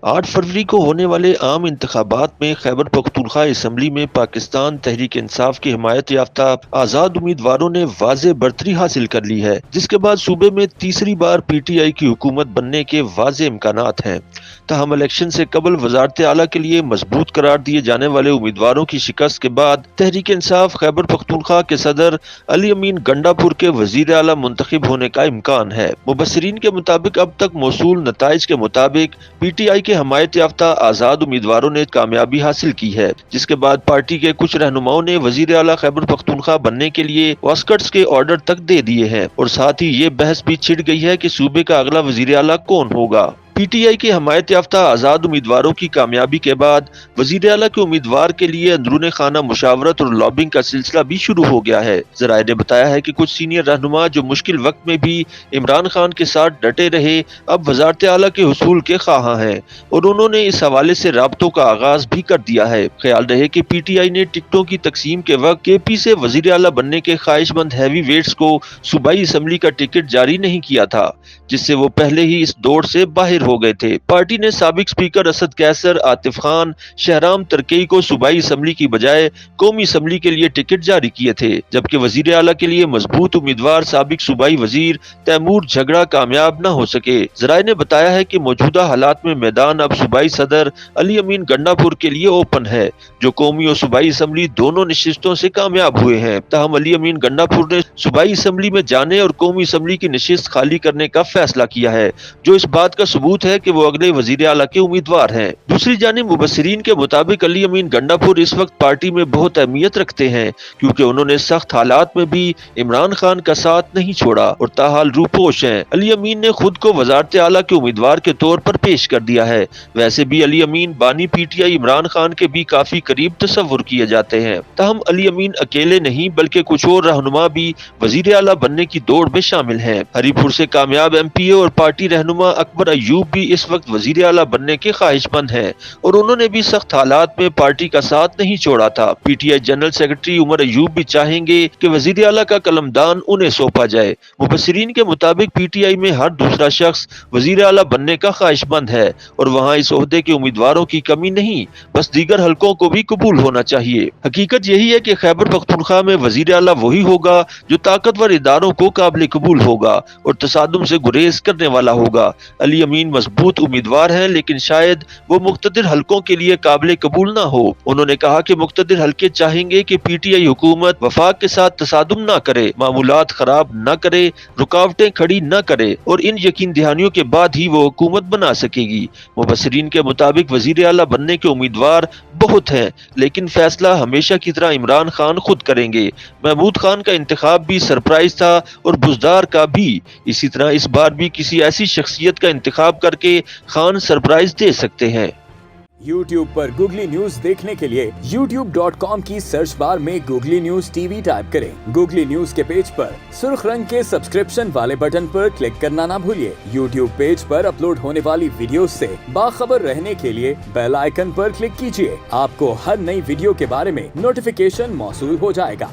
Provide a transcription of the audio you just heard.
8 फरवरी को होने वाले आम इंतखाबात में खैबर पख्तूनख्वा असम्बली में पाकिस्तान तहरीक इंसाफ की हिमायत याफ्ता आज़ाद उम्मीदवारों ने वाज़े बरतरी हासिल कर ली है, जिसके बाद सूबे में तीसरी बार PTI की हुकूमत बनने के वाज़े इम्कानात हैं। ताहम इलेक्शन से कबल वज़ारत आला के लिए मजबूत करार दिए जाने वाले उम्मीदवारों की शिकस्त के बाद तहरीक इंसाफ खैबर पख्तूनख्वा के सदर अली अमीन गंडापुर के वजीर आला मुंतखब होने का इम्कान है। मुबस्सिरीन के मुताबिक अब तक मौसूल नताइज के मुताबिक PTI के हमायत याफ्ता आज़ाद उम्मीदवारों ने कामयाबी हासिल की है, जिसके बाद पार्टी के कुछ रहनुमाओं ने वजीर आला खैबर पख्तूनख्वा बनने के लिए ऑस्कर्स के ऑर्डर तक दे दिए हैं और साथ ही ये बहस भी छिड़ गई है कि सूबे का अगला वजीर आला कौन होगा। PTI के हमायत याफ्ता आज़ाद उम्मीदवारों की कामयाबी के बाद वजीर आला के उम्मीदवार के लिए अंदरूने खाना मुशावरत और लॉबिंग का सिलसिला भी शुरू हो गया है। ज़राए ने बताया है कि कुछ सीनियर रहनुमा जो मुश्किल वक्त में भी इमरान खान के साथ डटे रहे, अब वजारत आला के हुसूल के ख्वाहां हैं और उन्होंने इस हवाले से राब्तों का आगाज भी कर दिया है। ख्याल रहे कि PTI ने टिकटों की तकसीम के वक्त KP से वजीर आला बनने के ख्वाहिशमंद हैवी वेट्स को सूबाई असम्बली का टिकट जारी नहीं किया था, जिससे वो पहले ही इस दौड़ से बाहर हो गए थे। पार्टी ने साबिक स्पीकर असद कैसर, आतिफ खान, शहराम तरकई को सूबाई असम्बली की बजाय कौमी असम्बली के लिए टिकट जारी किए थे, जबकि वजीर आला के लिए मजबूत उम्मीदवार साबिक सूबाई वजीर तैमूर झगड़ा कामयाब न हो सके। जराए ने बताया है कि मौजूदा हालात में मैदान अब सूबाई सदर अली अमीन गंडापुर के लिए ओपन है, जो कौमी और सूबाई असम्बली दोनों नशिस्तों से कामयाब हुए हैं। ताहम अली अमीन गंडापुर ने सूबाई असम्बली में जाने और कौमी असम्बली की नशिस्त खाली करने का फैसला किया है, जो इस बात का सबूत है कि वो अगले वजीर आला के उम्मीदवार हैं। दूसरी जानिब मुबस्सिरीन के मुताबिक अली अमीन गंडापुर इस वक्त पार्टी में बहुत अहमियत रखते हैं, क्योंकि उन्होंने सख्त हालात में भी इमरान खान का साथ नहीं छोड़ा और ताहाल रूपोश हैं। अली अमीन ने खुद को वजारत आला के उम्मीदवार के तौर पर पेश कर दिया है। वैसे भी अली अमीन बानी PTI इमरान खान के भी काफी करीब तस्वुर किए जाते हैं। ताहम अली अमीन अकेले नहीं बल्कि कुछ और रहनुमा भी वजीर आला बनने की दौड़ में शामिल हैं। हरीपुर से कामयाब MPA और पार्टी रहनुमा अकबर अयूब भी इस वक्त वजीर आला बनने के ख्वाहिशमंद हैं और उन्होंने भी सख्त हालात में पार्टी का साथ नहीं छोड़ा था। PTI general secretary Umar Ayub भी चाहेंगे कि वजीर आला का कलमदान उन्हें सौंपा जाए। मुबस्सिरीन के मुताबिक PTI में हर दूसरा शख्स वजीर आला बनने का ख्वाहिशमंद है और वहाँ इस ओहदे के उम्मीदवारों की कमी नहीं, बस दीगर हलकों को भी कबूल होना चाहिए। हकीकत यही है कि खैबर पख्तूनख्वा में वजीर आला वही होगा जो ताकतवर इदारों को काबिल कबूल होगा और तसादुम से गुरेज करने वाला होगा। अली अमीन मजबूत उम्मीदवार हैं, लेकिन शायद वो मुख्तदिर हलकों के लिए काबिल कबूल ना हो। उन्होंने कहा कि मुख्तदिर हलके चाहेंगे कि PTI हुकूमत वफाक के साथ तसादुम ना करे, मामूलात खराब ना करे, रुकावटें खड़ी ना करे और इन यकीन दहानियों के बाद ही वो हुकूमत बना सकेगी। मुबस्सिरीन के मुताबिक वजीर आला बनने के उम्मीदवार बहुत हैं, लेकिन फैसला हमेशा की तरह इमरान खान खुद करेंगे। महमूद खान का इंतखाब भी सरप्राइज था और बुजदार का भी। इसी तरह इस बार भी किसी ऐसी शख्सियत का इंतखाब करके खान सरप्राइज दे सकते हैं। YouTube पर गूगली न्यूज देखने के लिए youtube.com की सर्च बार में गूगली न्यूज TV टाइप करें। गूगली न्यूज के पेज पर सुर्ख रंग के सब्सक्रिप्शन वाले बटन पर क्लिक करना ना भूलिए। YouTube पेज पर अपलोड होने वाली वीडियोस से बाखबर रहने के लिए बेल आइकन पर क्लिक कीजिए। आपको हर नई वीडियो के बारे में नोटिफिकेशन मौसूल हो जाएगा।